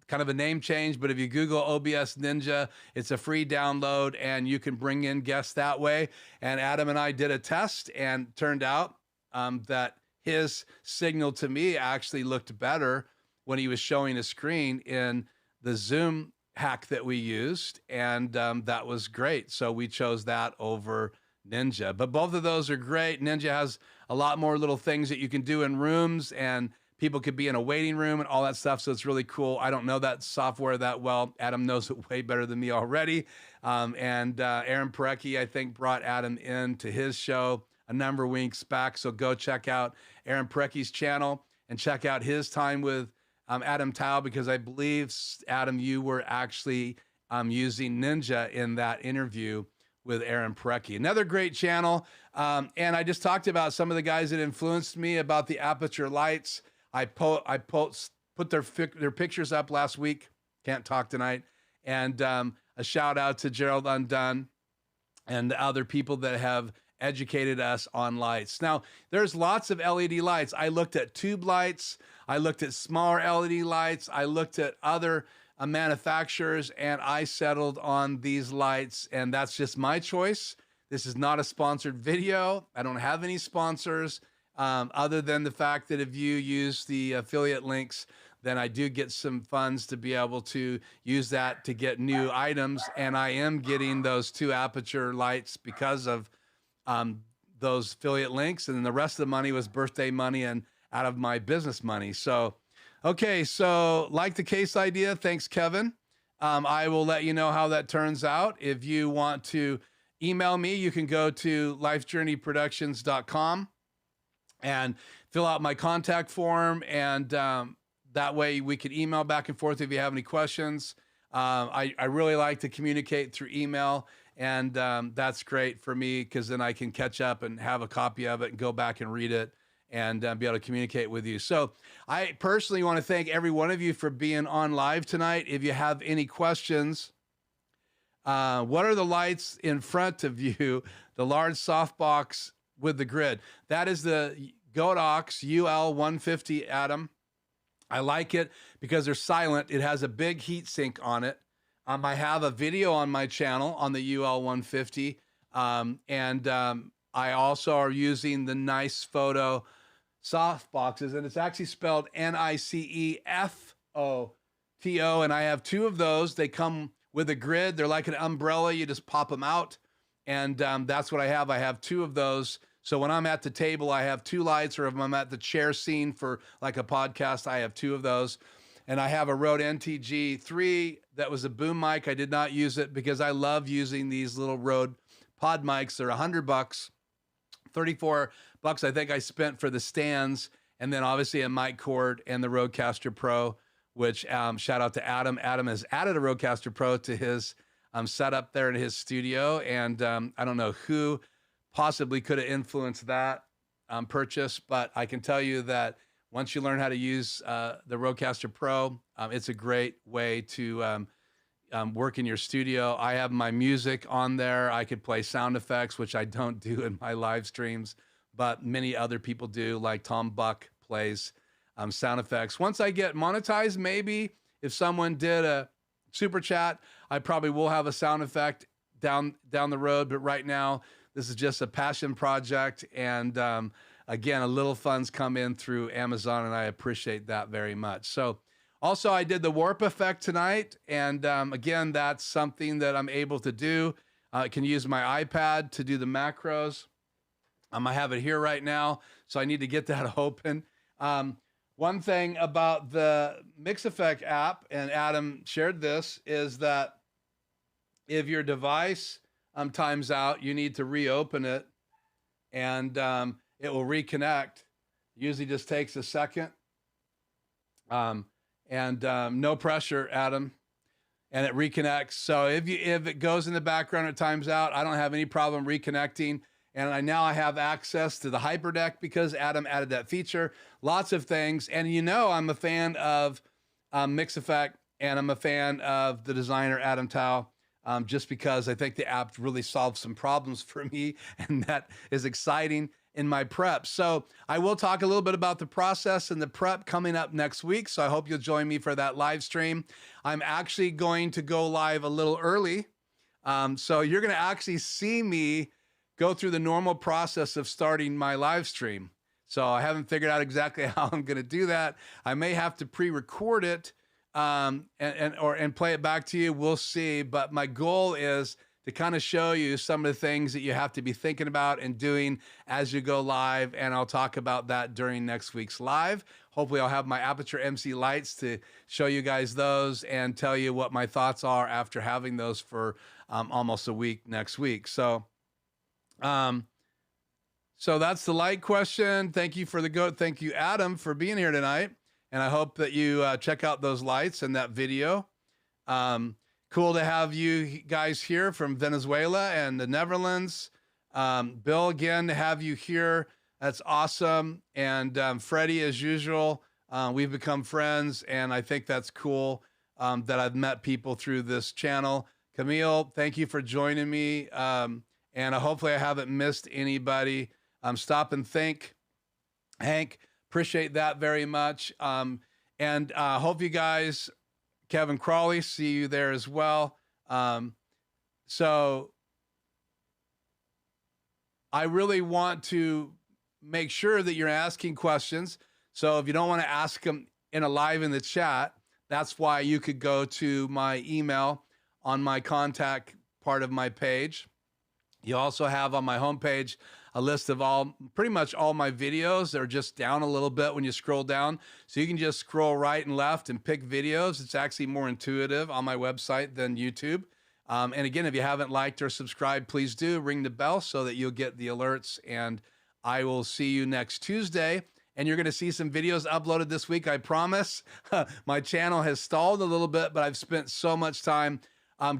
kind of a name change, but if you Google OBS Ninja, it's a free download and you can bring in guests that way. And Adam and I did a test and turned out that his signal to me actually looked better when he was showing a screen in the Zoom hack that we used. And that was great. So we chose that over Ninja. But both of those are great. Ninja has a lot more little things that you can do in rooms, and people could be in a waiting room and all that stuff. So it's really cool. I don't know that software that well. Adam knows it way better than me already. And Aaron Parecki, I think, brought Adam in to his show a number of weeks back. So go check out Aaron Parecki's channel and check out his time with Adam Tao, because I believe, Adam, you were actually using Ninja in that interview with Aaron Parecki. Another great channel. And I just talked about some of the guys that influenced me about the Aputure lights. I put their pictures up last week. Can't talk tonight. And a shout out to Gerald Undone and other people that have educated us on lights. Now, there's lots of LED lights. I looked at tube lights. I looked at smaller LED lights. I looked at other manufacturers, and I settled on these lights, and that's just my choice. This is not a sponsored video. I don't have any sponsors other than the fact that if you use the affiliate links, then I do get some funds to be able to use that to get new items. And I am getting those 2 Aputure lights because of those affiliate links. And then the rest of the money was birthday money and out of my business money. So, okay. So like the case idea, thanks, Kevin. I will let you know how that turns out. If you want to email me, you can go to lifejourneyproductions.com and fill out my contact form. And that way we can email back and forth if you have any questions. I really like to communicate through email, and that's great for me because then I can catch up and have a copy of it and go back and read it and be able to communicate with you. So I personally want to thank every one of you for being on live tonight. If you have any questions, what are the lights in front of you? The large softbox with the grid. That is the Godox UL150, Adam. I like it because they're silent. It has a big heat sink on it. I have a video on my channel on the UL 150. I also are using the Nice Photo soft boxes, and it's actually spelled NICEFOTO. And I have two of those. They come with a grid. They're like an umbrella. You just pop them out. And that's what I have. I have two of those. So when I'm at the table, I have two lights, or if I'm at the chair scene for like a podcast, I have two of those. And I have a Rode NTG3 that was a boom mic. I did not use it because I love using these little Rode pod mics. They're $100, 34 bucks I think I spent for the stands, and then obviously a mic cord and the Rodecaster Pro, which shout out to Adam. Adam has added a Rodecaster Pro to his setup there in his studio, and I don't know who possibly could have influenced that purchase, but I can tell you that once you learn how to use the Rodecaster Pro, it's a great way to work in your studio. I have my music on there. I could play sound effects, which I don't do in my live streams, but many other people do, like Tom Buck plays sound effects. Once I get monetized, maybe if someone did a super chat, I probably will have a sound effect down the road. But right now, this is just a passion project. And again, a little funds come in through Amazon, and I appreciate that very much. So also, I did the warp effect tonight. And again, that's something that I'm able to do. I can use my iPad to do the macros. I have it here right now, so I need to get that open. One thing about the Mix Effect app, and Adam shared this, is that if your device times out, you need to reopen it, and it will reconnect. Usually just takes a second. No pressure, Adam, and it reconnects. So if it goes in the background, it times out, I don't have any problem reconnecting. And I have access to the HyperDeck because Adam added that feature. Lots of things. And I'm a fan of Mix Effect, and I'm a fan of the designer, Adam Tao, just because I think the app really solves some problems for me, and that is exciting in my prep. So I will talk a little bit about the process and the prep coming up next week. So I hope you'll join me for that live stream. I'm actually going to go live a little early. So you're going to actually see me go through the normal process of starting my live stream. So I haven't figured out exactly how I'm going to do that. I may have to pre-record it and play it back to you. We'll see. But my goal is to kind of show you some of the things that you have to be thinking about and doing as you go live. And I'll talk about that during next week's live. Hopefully I'll have my Aputure MC lights to show you guys those and tell you what my thoughts are after having those for almost a week next week. So that's the light question. Thank you for the goat. Thank you, Adam, for being here tonight. And I hope that you check out those lights and that video. Cool to have you guys here from Venezuela and the Netherlands. Bill, again, to have you here. That's awesome. And Freddie, as usual, we've become friends, and I think that's cool that I've met people through this channel. Camille, thank you for joining me. And hopefully I haven't missed anybody. Stop and think. Hank, appreciate that very much. And hope you guys, Kevin Crawley, see you there as well. So I really want to make sure that you're asking questions. So if you don't want to ask them in the chat, that's why you could go to my email on my contact part of my page. You also have on my homepage a list of pretty much all my videos. They're just down a little bit when you scroll down. So you can just scroll right and left and pick videos. It's actually more intuitive on my website than YouTube. And again, if you haven't liked or subscribed, please do ring the bell so that you'll get the alerts. And I will see you next Tuesday. And you're going to see some videos uploaded this week, I promise. My channel has stalled a little bit, but I've spent so much time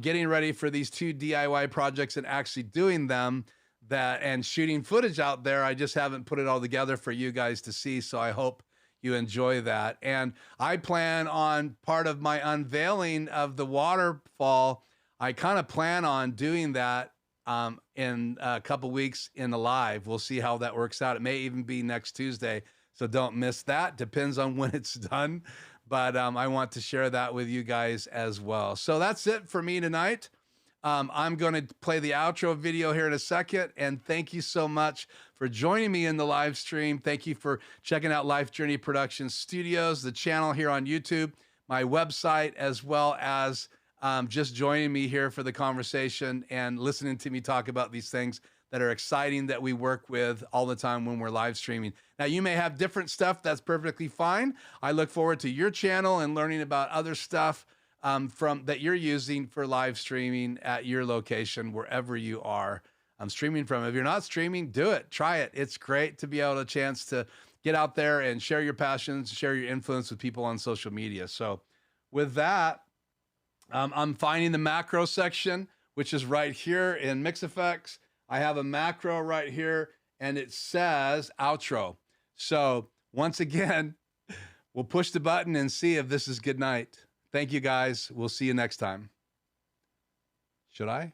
getting ready for these two DIY projects and actually doing them and shooting footage out there. I just haven't put it all together for you guys to see. So I hope you enjoy that. And I plan on part of my unveiling of the waterfall. I kind of plan on doing that in a couple weeks in the live. We'll see how that works out. It may even be next Tuesday. So don't miss that. Depends on when it's done. but I want to share that with you guys as well. So that's it for me tonight. I'm going to play the outro video here in a second. And thank you so much for joining me in the live stream. Thank you for checking out Life Journey Production Studios, the channel here on YouTube, my website, as well as just joining me here for the conversation and listening to me talk about these things that are exciting that we work with all the time when we're live streaming. Now, you may have different stuff. That's perfectly fine. I look forward to your channel and learning about other stuff from that you're using for live streaming at your location, wherever you are streaming from. If you're not streaming, do it. Try it. It's great to be able to a chance to get out there and share your passions, share your influence with people on social media. So with that, I'm finding the macro section, which is right here in Mix Effects. I have a macro right here, and it says outro. So once again, we'll push the button and see if this is good night. Thank you, guys. We'll see you next time. Should I?